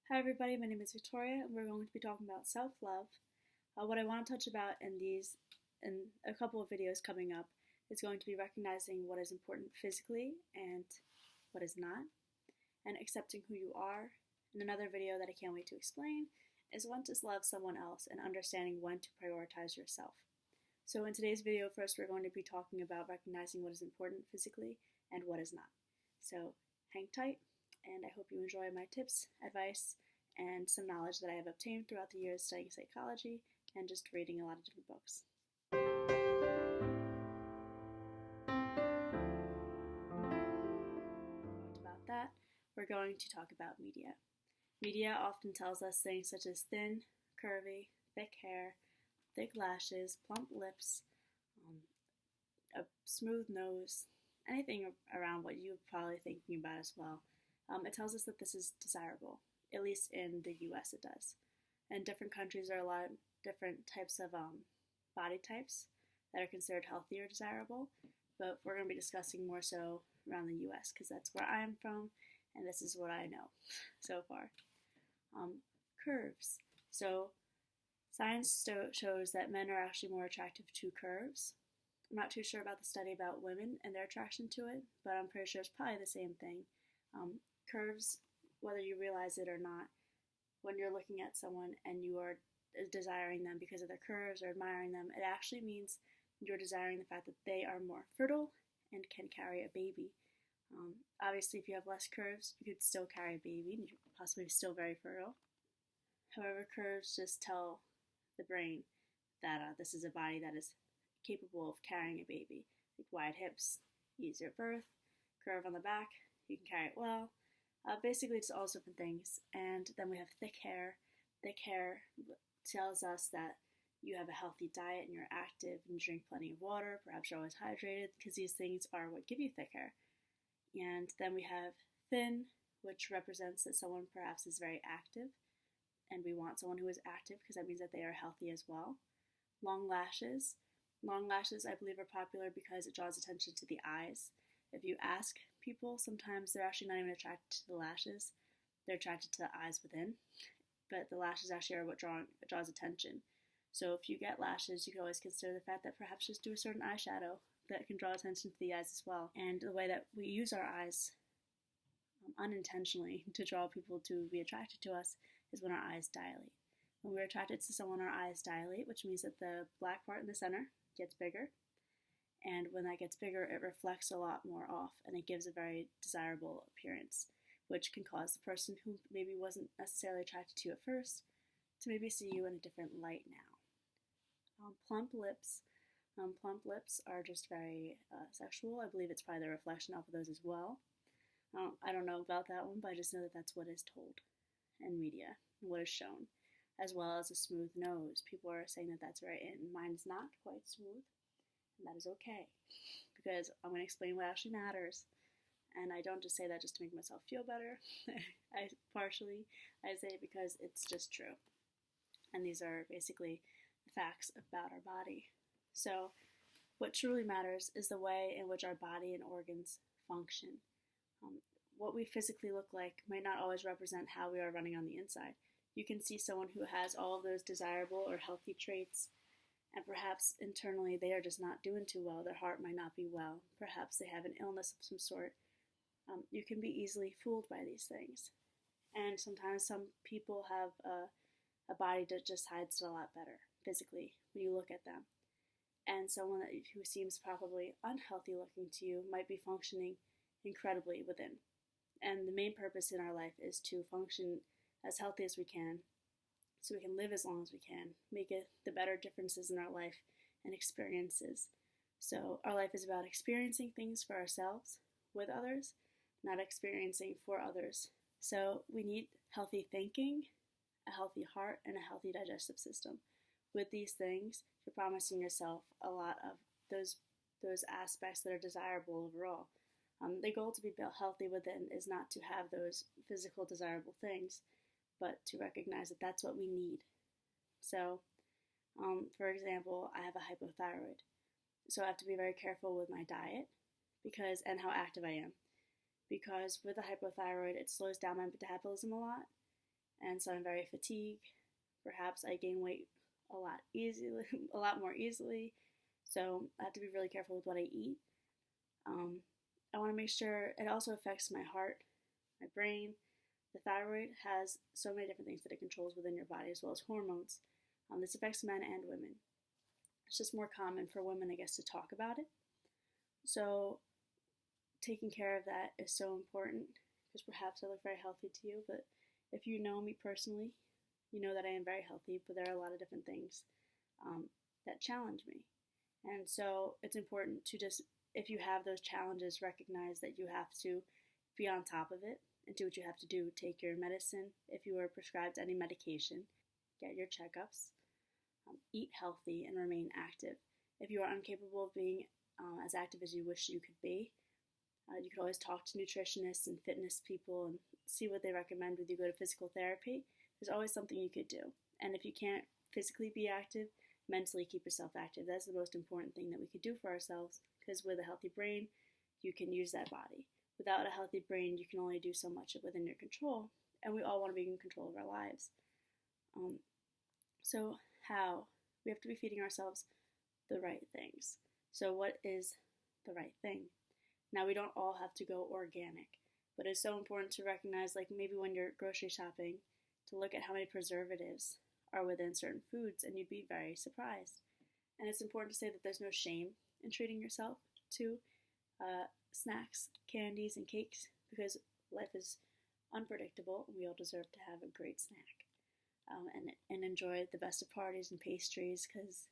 Hi everybody, my name is Victoria and we're going to be talking about self-love. What I want to touch about in a couple of videos coming up, is going to be recognizing what is important physically and what is not, and accepting who you are. And another video that I can't wait to explain is when to love someone else and understanding when to prioritize yourself. So in today's video, first we're going to be talking about recognizing what is important physically and what is not. So hang tight, and I hope you enjoy my tips, advice, and some knowledge that I have obtained throughout the years studying psychology and just reading a lot of different books. About that, we're going to talk about media. Media often tells us things such as thin, curvy, thick hair, thick lashes, plump lips, a smooth nose, anything around what you're probably thinking about as well. It tells us that this is desirable, at least in the US it does. In different countries there are a lot of different types of body types that are considered healthy or desirable, but we're going to be discussing more so around the US because that's where I'm from and this is what I know so far. Curves. So science shows that men are actually more attractive to curves. I'm not too sure about the study about women and their attraction to it, but I'm pretty sure it's probably the same thing. Curves, whether you realize it or not, when you're looking at someone and you are desiring them because of their curves or admiring them, it actually means you're desiring the fact that they are more fertile and can carry a baby. Obviously, if you have less curves, you could still carry a baby and you're possibly still very fertile. However, curves just tell the brain that this is a body that is capable of carrying a baby. Like wide hips, easier birth, curve on the back, you can carry it well. Basically, it's all different things. And then we have thick hair. Thick hair tells us that you have a healthy diet and you're active and you drink plenty of water. Perhaps you're always hydrated because these things are what give you thick hair. And then we have thin, which represents that someone perhaps is very active. And we want someone who is active because that means that they are healthy as well. Long lashes. Long lashes, I believe, are popular because it draws attention to the eyes. If you ask people, sometimes they're actually not even attracted to the lashes. They're attracted to the eyes within. But the lashes actually are what draws attention. So if you get lashes, you can always consider the fact that perhaps just do a certain eyeshadow that can draw attention to the eyes as well. And the way that we use our eyes unintentionally to draw people to be attracted to us is when our eyes dilate. When we're attracted to someone, our eyes dilate, which means that the black part in the center gets bigger. And when that gets bigger, it reflects a lot more off and it gives a very desirable appearance, which can cause the person who maybe wasn't necessarily attracted to you at first to maybe see you in a different light now. Plump lips. Plump lips are just very sexual. I believe it's probably the reflection off of those as well. I don't know about that one, but I just know that that's what is told in media, what is shown, as well as a smooth nose. People are saying that that's very in. Mine is not quite smooth, and that is okay, because I'm going to explain what actually matters. And I don't just say that just to make myself feel better. I say it because it's just true. And these are basically facts about our body. So what truly matters is the way in which our body and organs function. What we physically look like might not always represent how we are running on the inside. You can see someone who has all of those desirable or healthy traits, and perhaps internally they are just not doing too well. Their heart might not be well. Perhaps they have an illness of some sort. You can be easily fooled by these things. And sometimes some people have a body that just hides it a lot better physically when you look at them. And someone who seems probably unhealthy looking to you might be functioning incredibly within. And the main purpose in our life is to function as healthy as we can so we can live as long as we can, make it the better differences in our life and experiences. So our life is about experiencing things for ourselves, with others, not experiencing for others. So we need healthy thinking, a healthy heart, and a healthy digestive system. With these things, you're promising yourself a lot of those aspects that are desirable overall. The goal to be built healthy within is not to have those physical desirable things, but to recognize that that's what we need. So, for example, I have a hypothyroid. So I have to be very careful with my diet and how active I am. Because with a hypothyroid, it slows down my metabolism a lot. and so I'm very fatigued. Perhaps I gain weight a lot easily, a lot more easily. So I have to be really careful with what I eat. I want to make sure it also affects my heart, my brain. The thyroid has so many different things that it controls within your body, as well as hormones. This affects men and women. It's just more common for women, I guess, to talk about it. So taking care of that is so important, because perhaps I look very healthy to you, but if you know me personally, you know that I am very healthy, but there are a lot of different things that challenge me. And so it's important to just, if you have those challenges, recognize that you have to be on top of it and do what you have to do. Take your medicine if you are prescribed any medication, get your checkups, eat healthy, and remain active. If you are incapable of being as active as you wish you could be, you could always talk to nutritionists and fitness people and see what they recommend whether you go to physical therapy. There's always something you could do. And if you can't physically be active, mentally keep yourself active. That's the most important thing that we could do for ourselves, because with a healthy brain, you can use that body. Without a healthy brain, you can only do so much within your control, and we all want to be in control of our lives. So how? We have to be feeding ourselves the right things. So what is the right thing? Now, we don't all have to go organic, but it's so important to recognize, like maybe when you're grocery shopping, to look at how many preservatives are within certain foods, and you'd be very surprised. And it's important to say that there's no shame in treating yourself to snacks, candies, and cakes, because life is unpredictable, and we all deserve to have a great snack and enjoy the best of parties and pastries, because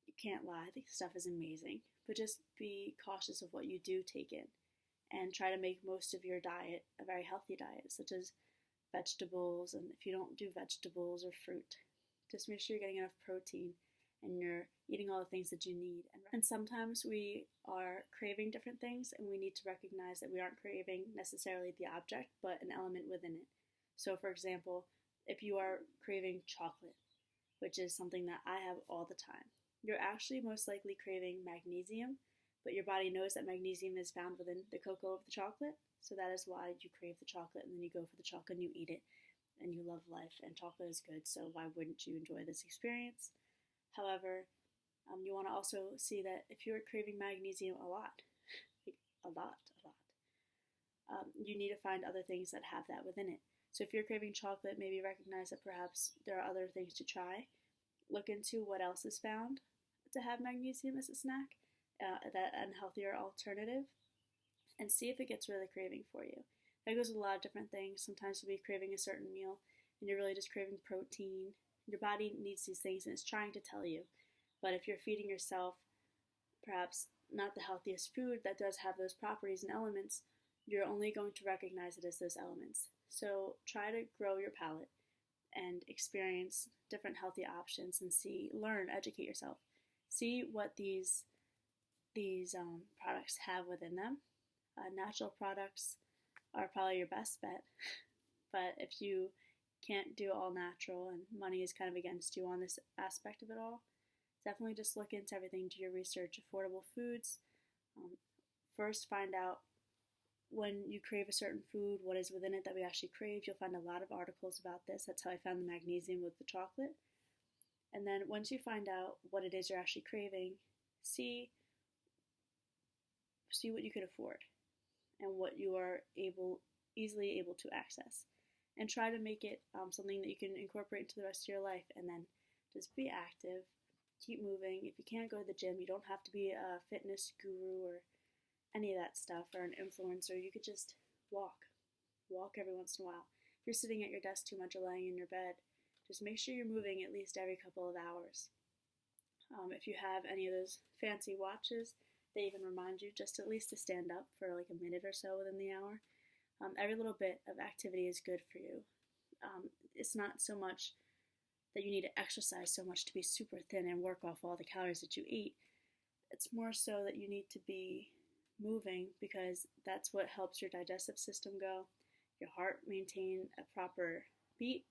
you can't lie, the stuff is amazing. But just be cautious of what you do take in, and try to make most of your diet a very healthy diet, such as vegetables, and if you don't do vegetables or fruit, just make sure you're getting enough protein and you're eating all the things that you need. And sometimes we are craving different things, and we need to recognize that we aren't craving necessarily the object, but an element within it. So for example, if you are craving chocolate, which is something that I have all the time, you're actually most likely craving magnesium, but your body knows that magnesium is found within the cocoa of the chocolate, so that is why you crave the chocolate, and then you go for the chocolate and you eat it, and you love life, and chocolate is good, so why wouldn't you enjoy this experience? However, you want to also see that if you're craving magnesium a lot, you need to find other things that have that within it. So if you're craving chocolate, maybe recognize that perhaps there are other things to try. Look into what else is found to have magnesium as a snack, that unhealthier alternative, and see if it gets really craving for you. That goes with a lot of different things. Sometimes you'll be craving a certain meal, and you're really just craving protein. Your body needs these things, and it's trying to tell you. But if you're feeding yourself perhaps not the healthiest food that does have those properties and elements, you're only going to recognize it as those elements. So try to grow your palate and experience different healthy options, and learn, educate yourself. See what these products have within them. Natural products are probably your best bet, but if you can't do all natural and money is kind of against you on this aspect of it all, definitely just look into everything, do your research. Affordable foods. First, find out when you crave a certain food, what is within it that we actually crave. You'll find a lot of articles about this. That's how I found the magnesium with the chocolate. And then once you find out what it is you're actually craving, see what you can afford and what you are easily able to access. And try to make it something that you can incorporate into the rest of your life. And then just be active, keep moving. If you can't go to the gym, you don't have to be a fitness guru or any of that stuff, or an influencer. You could just walk every once in a while. If you're sitting at your desk too much or laying in your bed, just make sure you're moving at least every couple of hours. If you have any of those fancy watches, they even remind you just at least to stand up for like a minute or so within the hour. Every little bit of activity is good for you. It's not so much that you need to exercise so much to be super thin and work off all the calories that you eat. It's more so that you need to be moving, because that's what helps your digestive system go, your heart maintain a proper beat.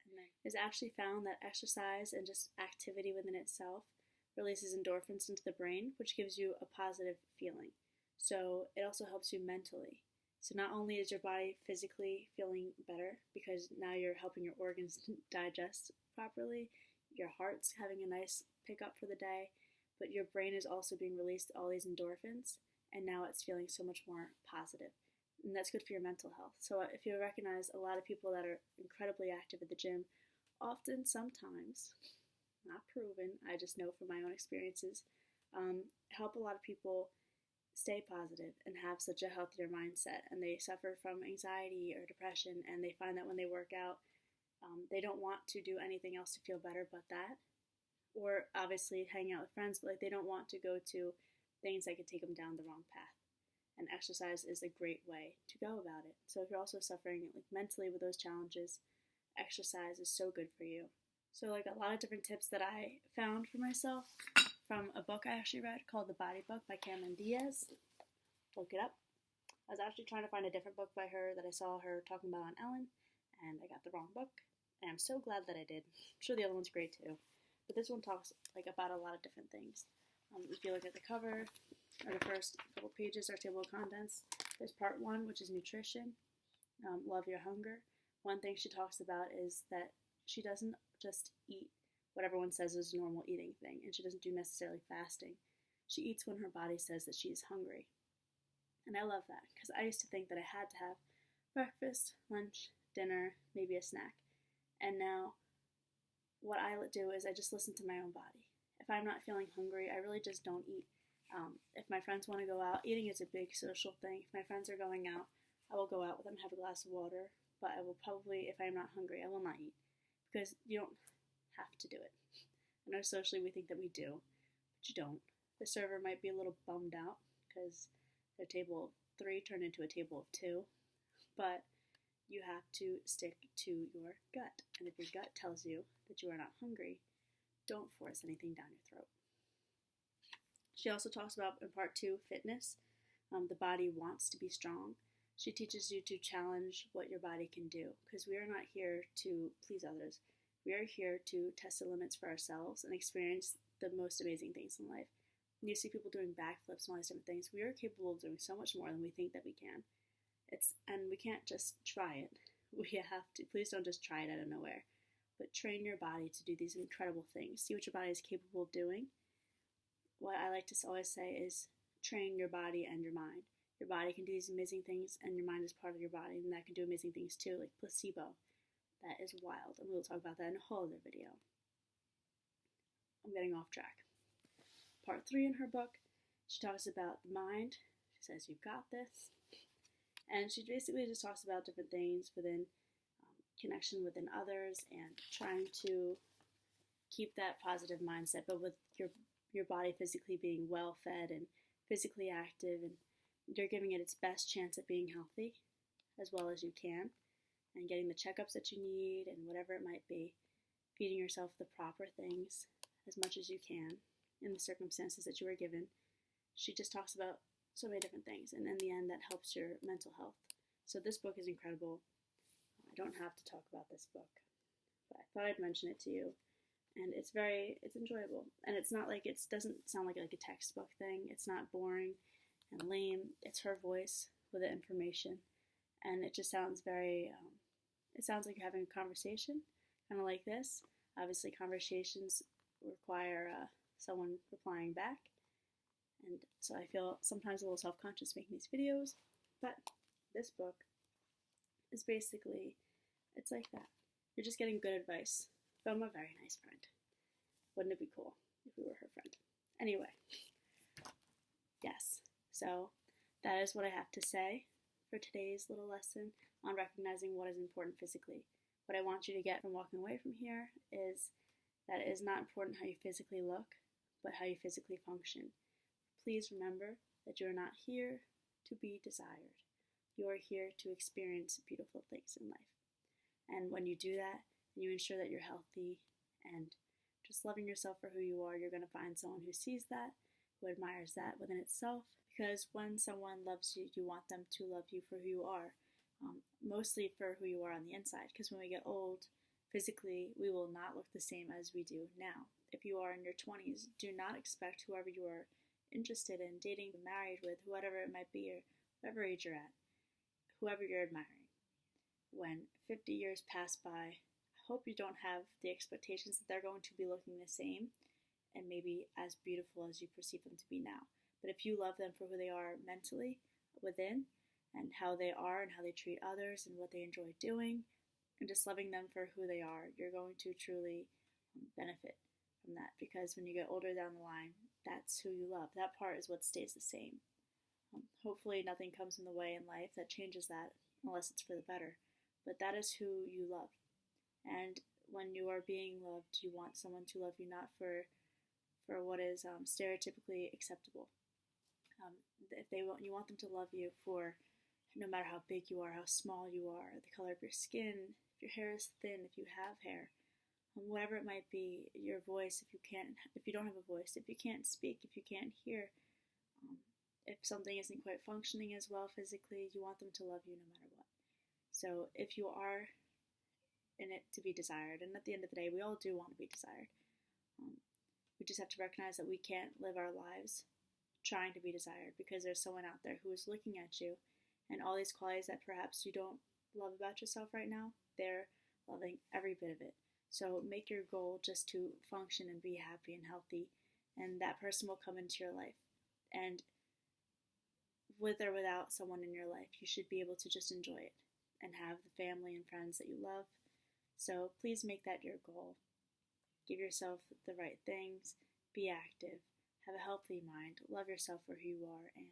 And then it's actually found that exercise and just activity within itself releases endorphins into the brain, which gives you a positive feeling. So it also helps you mentally. So not only is your body physically feeling better because now you're helping your organs digest properly, your heart's having a nice pickup for the day, but your brain is also being released all these endorphins, and now it's feeling so much more positive. And that's good for your mental health. So if you recognize a lot of people that are incredibly active at the gym, often, sometimes, not proven, I just know from my own experiences, help a lot of people stay positive and have such a healthier mindset, and they suffer from anxiety or depression, and they find that when they work out, they don't want to do anything else to feel better but that, or obviously hang out with friends, but like they don't want to go to things that could take them down the wrong path. And exercise is a great way to go about it. So if you're also suffering like mentally with those challenges, exercise is so good for you. So like a lot of different tips that I found for myself from a book I actually read called The Body Book by Cameron Diaz. Look it up. I was actually trying to find a different book by her that I saw her talking about on Ellen, and I got the wrong book, and I'm so glad that I did. I'm sure the other one's great too, but this one talks like about a lot of different things. If you look at the cover, or the first couple pages are table of contents. There's part 1, which is nutrition, love your hunger. One thing she talks about is that she doesn't just eat what everyone says is a normal eating thing, and she doesn't do necessarily fasting. She eats when her body says that she's hungry. And I love that, because I used to think that I had to have breakfast, lunch, dinner, maybe a snack. And now what I do is I just listen to my own body. If I'm not feeling hungry, I really just don't eat. If my friends want to go out, eating is a big social thing. If my friends are going out, I will go out with them, have a glass of water, but I will probably, if I'm not hungry, I will not eat, because you don't have to do it. I know socially we think that we do, but you don't. The server might be a little bummed out because their table of 3 turned into a table of 2, but you have to stick to your gut. And if your gut tells you that you are not hungry, don't force anything down your throat. She also talks about, in part 2, fitness. The body wants to be strong. She teaches you to challenge what your body can do, because we are not here to please others. We are here to test the limits for ourselves and experience the most amazing things in life. When you see people doing backflips and all these different things, we are capable of doing so much more than we think that we can. And we can't just try it. We have to. Please don't just try it out of nowhere, but train your body to do these incredible things. See what your body is capable of doing. What I like to always say is train your body and your mind. Your body can do these amazing things, and your mind is part of your body, and that can do amazing things too, like placebo. That is wild, and we'll talk about that in a whole other video. I'm getting off track. Part 3 in her book, she talks about the mind. She says, you've got this. And she basically just talks about different things within connection within others and trying to keep that positive mindset, but with your body physically being well fed and physically active, and you're giving it its best chance at being healthy as well as you can, and getting the checkups that you need and whatever it might be, feeding yourself the proper things as much as you can in the circumstances that you are given. She just talks about so many different things, and in the end that helps your mental health. So this book is incredible. I don't have to talk about this book, but I thought I'd mention it to you. And it's enjoyable. And it's not like, it doesn't sound like a textbook thing. It's not boring and lame. It's her voice with the information. And it just sounds it sounds like you're having a conversation, kind of like this. Obviously, conversations require someone replying back. And so I feel sometimes a little self-conscious making these videos. But this book is basically, it's like that. You're just getting good advice from a very nice friend. Wouldn't it be cool if we were her friend? Anyway, yes, so that is what I have to say for today's little lesson on recognizing what is important physically. What I want you to get from walking away from here is that it is not important how you physically look, but how you physically function. Please remember that you are not here to be desired. You are here to experience beautiful things in life. And when you do that, and you ensure that you're healthy and just loving yourself for who you are, you're going to find someone who sees that, who admires that within itself. Because when someone loves you, you want them to love you for who you are, mostly for who you are on the inside. Because when we get old, physically, we will not look the same as we do now. If you are in your 20s, do not expect whoever you are interested in, dating, married with, whatever it might be, or whatever age you're at. whoever you're admiring. When 50 years pass by, I hope you don't have the expectations that they're going to be looking the same and maybe as beautiful as you perceive them to be now. But if you love them for who they are mentally, within, and how they are and how they treat others and what they enjoy doing, and just loving them for who they are, you're going to truly benefit from that. Because when you get older down the line, that's who you love. That part is what stays the same. Hopefully nothing comes in the way in life that changes that, unless it's for the better. But that is who you love. And when you are being loved, you want someone to love you not for what is stereotypically acceptable. If they want, you want them to love you for no matter how big you are, how small you are, the color of your skin, if your hair is thin, if you have hair, whatever it might be, your voice, if you don't have a voice, if you can't speak, if you can't hear, if something isn't quite functioning as well physically, you want them to love you no matter what. So if you are in it to be desired, and at the end of the day, we all do want to be desired. We just have to recognize that we can't live our lives trying to be desired, because there's someone out there who is looking at you, and all these qualities that perhaps you don't love about yourself right now, they're loving every bit of it. So make your goal just to function and be happy and healthy, and that person will come into your life. And with or without someone in your life, you should be able to just enjoy it and have the family and friends that you love. So please make that your goal. Give yourself the right things, be active, have a healthy mind, love yourself for who you are, and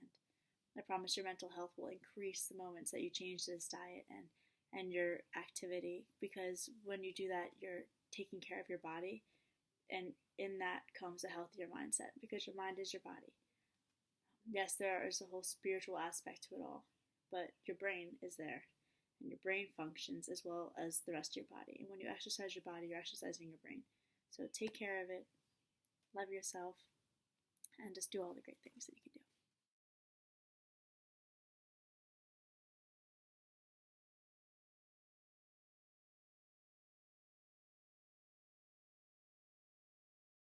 I promise your mental health will increase the moments that you change this diet and your activity, because when you do that, you're taking care of your body, and in that comes a healthier mindset, because your mind is your body. Yes, there is a whole spiritual aspect to it all, but your brain is there, and your brain functions as well as the rest of your body. And when you exercise your body, you're exercising your brain. So take care of it, love yourself, and just do all the great things that you can do.